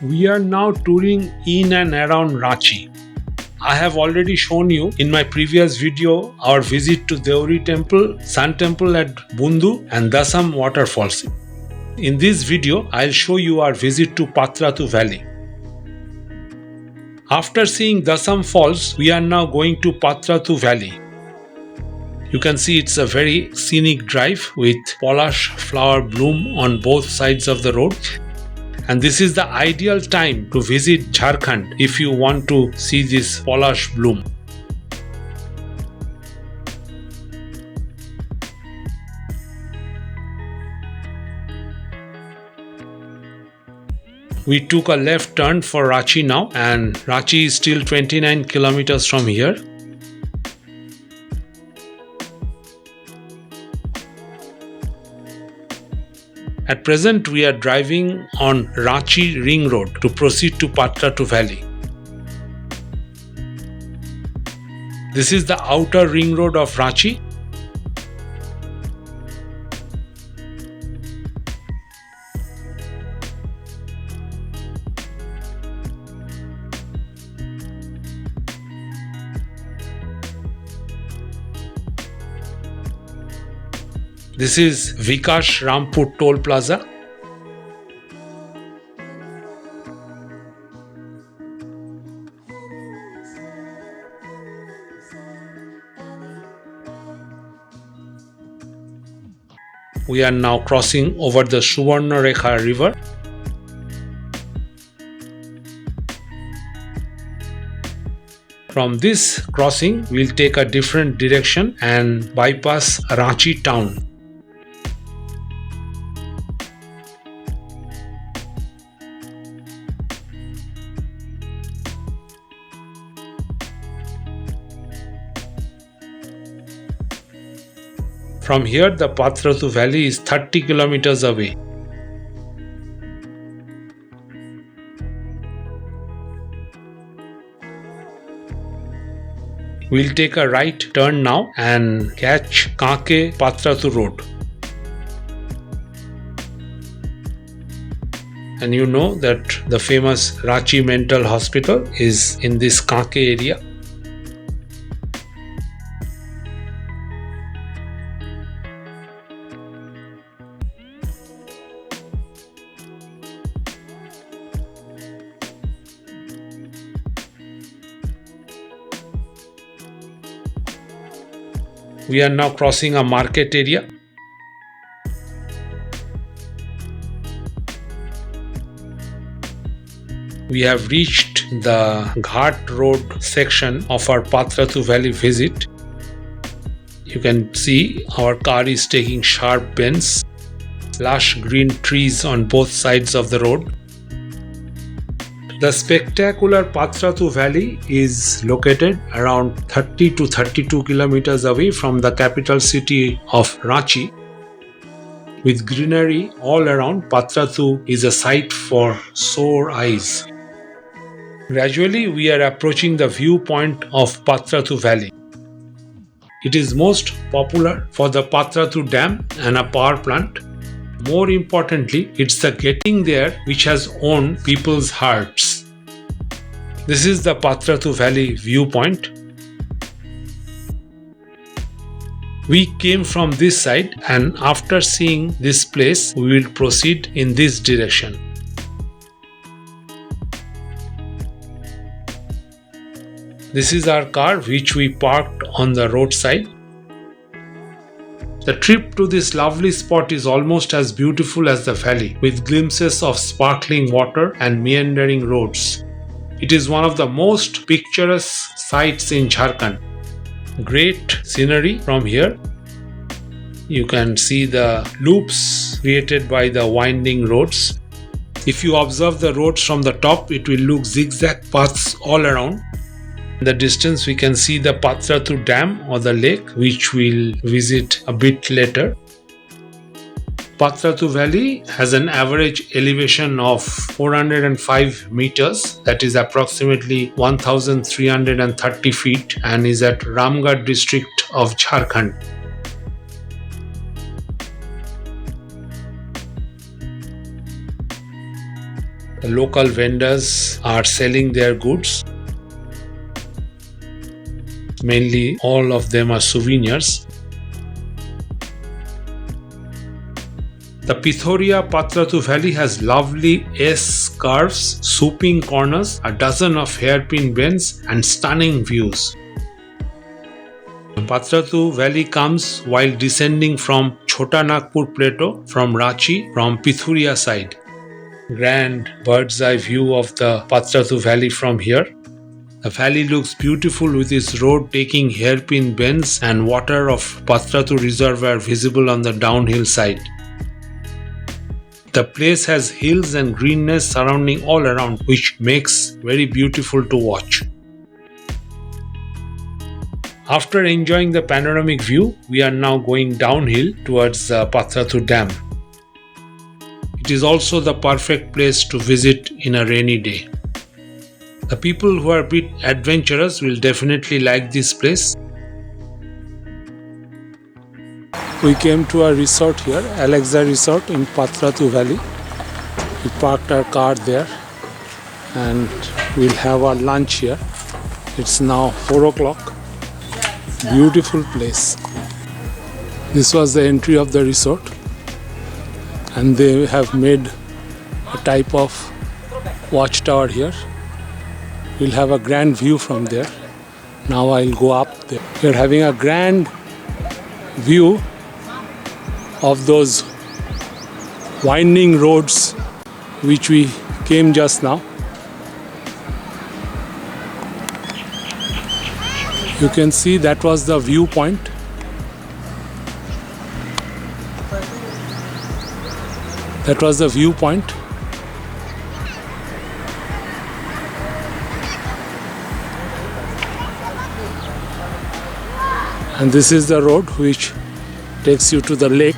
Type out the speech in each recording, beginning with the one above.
We are now touring in and around Ranchi. I have already shown you in my previous video our visit to Deori Temple, Sun Temple at Bundu and Dasam waterfalls. In this video, I'll show you our visit to Patratu Valley. After seeing Dasam Falls, we are now going to Patratu Valley. You can see it's a very scenic drive with polish flower bloom on both sides of the road. And this is the ideal time to visit Jharkhand if you want to see this polish bloom. We took a left turn for Ranchi now, and Ranchi is still 29 kilometers from here. At present, we are driving on Ranchi Ring Road to proceed to Patratu Valley. This is the outer ring road of Ranchi. This is Vikash Rampur Toll Plaza. We are now crossing over the Suvarnarekha River. From this crossing, we'll take a different direction and bypass Ranchi town. From here, the Patratu Valley is 30 kilometers away. We'll take a right turn now and catch Kanke Patratu Road. And you know that the famous Ranchi Mental Hospital is in this Kanke area. We are now crossing a market area. We have reached the Ghat Road section of our Patratu Valley visit. You can see our car is taking sharp bends, lush green trees on both sides of the road. The spectacular Patratu Valley is located around 30 to 32 kilometers away from the capital city of Ranchi. With greenery all around, Patratu is a sight for sore eyes. Gradually, we are approaching the viewpoint of Patratu Valley. It is most popular for the Patratu Dam and a power plant. More importantly, it's the getting there which has won people's hearts. This is the Patratu Valley viewpoint. We came from this side, and after seeing this place, we will proceed in this direction. This is our car which we parked on the roadside. The trip to this lovely spot is almost as beautiful as the valley, with glimpses of sparkling water and meandering roads. It is one of the most picturesque sights in Jharkhand. Great scenery from here. You can see the loops created by the winding roads. If you observe the roads from the top, it will look zigzag paths all around. In the distance, we can see the Patratu Dam or the lake, which we'll visit a bit later. Patratu Valley has an average elevation of 405 meters, that is approximately 1330 feet, and is at Ramgarh district of Jharkhand. The local vendors are selling their goods. Mainly all of them are souvenirs. The Patratu Valley has lovely S curves, swooping corners, a dozen of hairpin bends and stunning views. Patratu Valley comes while descending from Chota Nagpur Plateau from Ranchi from Pithuria side. Grand bird's eye view of the Patratu Valley from here. The valley looks beautiful with its road taking hairpin bends and water of Patratu Reservoir visible on the downhill side. The place has hills and greenness surrounding all around, which makes very beautiful to watch. After enjoying the panoramic view, we are now going downhill towards the Patratu Dam. It is also the perfect place to visit in a rainy day. The people who are a bit adventurous will definitely like this place. We came to a resort here, Alexa Resort in Patratu Valley. We parked our car there and we'll have our lunch here. It's now 4 o'clock. Beautiful place. This was the entry of the resort and they have made a type of watchtower here. We'll have a grand view from there. Now I'll go up there. We're having a grand view of those winding roads which we came just now. You can see that was the viewpoint. That was the viewpoint. And this is the road which takes you to the lake.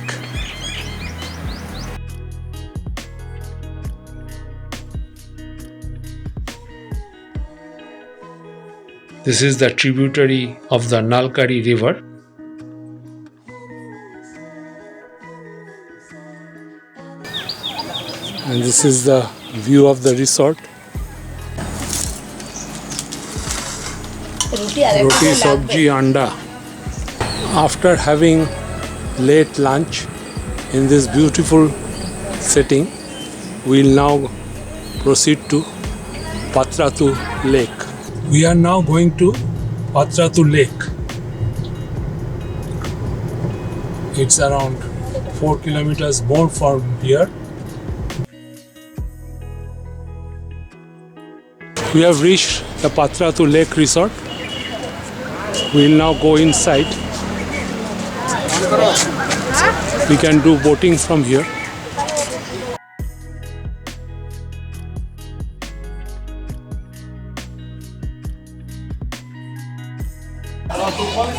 This is the tributary of the Nalkari river. And this is the view of the resort. Roti, sabji, anda. After having late lunch in this beautiful setting, we'll now proceed to Patratu Lake. We are now going to Patratu Lake. It's around 4 kilometers more from here. We have reached the Patratu Lake Resort. We'll now go inside. We can do boating from here.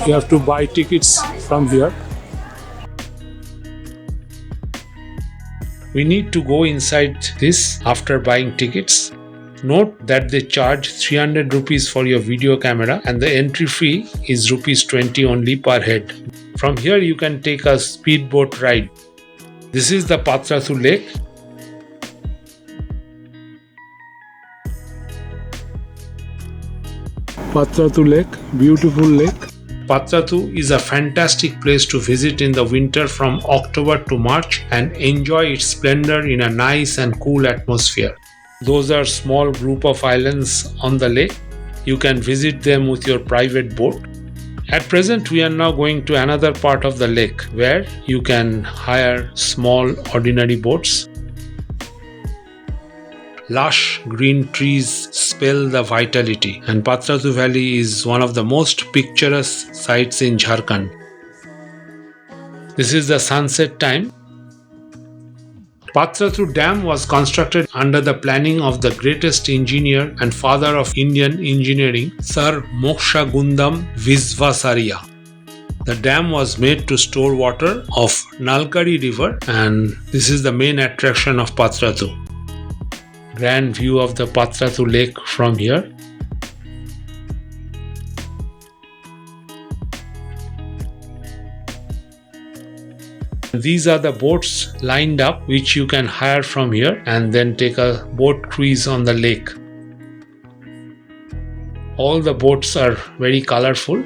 You have to buy tickets from here. We need to go inside this after buying tickets. Note that they charge 300 rupees for your video camera and the entry fee is rupees 20 only per head. From here you can take a speedboat ride. This is the Patratu Lake. Patratu Lake, beautiful lake. Patratu is a fantastic place to visit in the winter from October to March and enjoy its splendor in a nice and cool atmosphere. Those are small group of islands on the lake. You can visit them with your private boat. At present, we are now going to another part of the lake where you can hire small ordinary boats. Lush green trees spell the vitality, and Patratu Valley is one of the most picturesque sights in Jharkhand. This is the sunset time. Patratu Dam was constructed under the planning of the greatest engineer and father of Indian engineering, Sir Mokshagundam Visvasarya. The dam was made to store water of Nalkari river, and this is the main attraction of Patratu. Grand view of the Patratu lake from here. These are the boats lined up which you can hire from here and then take a boat cruise on the lake. All the boats are very colorful.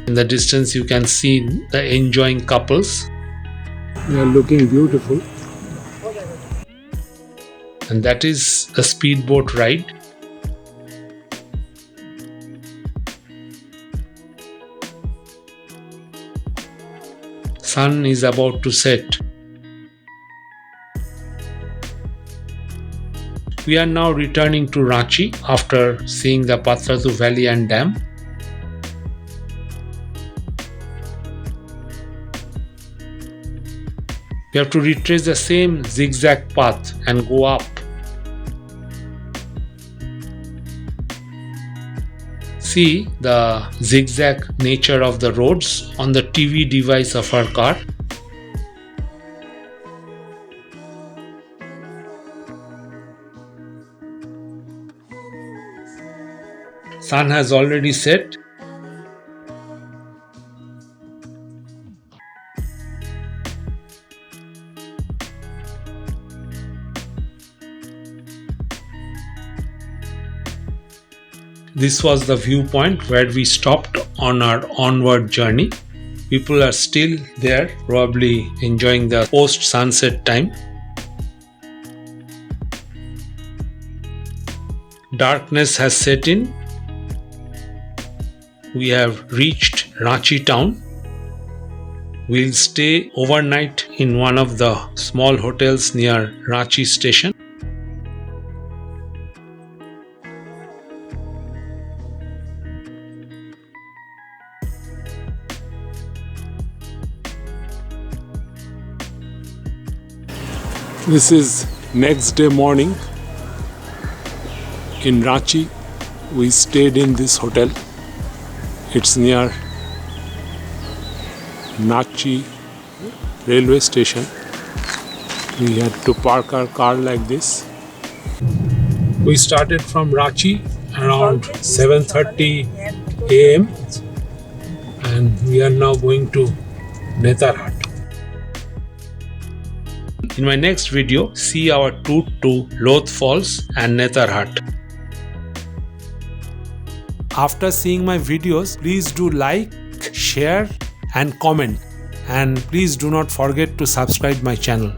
In the distance you can see the enjoying couples. They are looking beautiful. And that is a speedboat ride. Sun is about to set. We are now returning to Ranchi after seeing the Patratu Valley and Dam. We have to retrace the same zigzag path and go up. See the zigzag nature of the roads on the TV device of our car. Sun has already set. This was the viewpoint where we stopped on our onward journey. People are still there, probably enjoying the post-sunset time. Darkness has set in. We have reached Ranchi town. We'll stay overnight in one of the small hotels near Ranchi station. This is next day morning in Ranchi. We stayed in this hotel. It's near Ranchi Railway Station. We had to park our car like this. We started from Ranchi around 7:30 a.m. and we are now going to Netarhat. In my next video, see our tour to Loth Falls and Netarhat. After seeing my videos, please do like, share and comment, and please do not forget to subscribe my channel.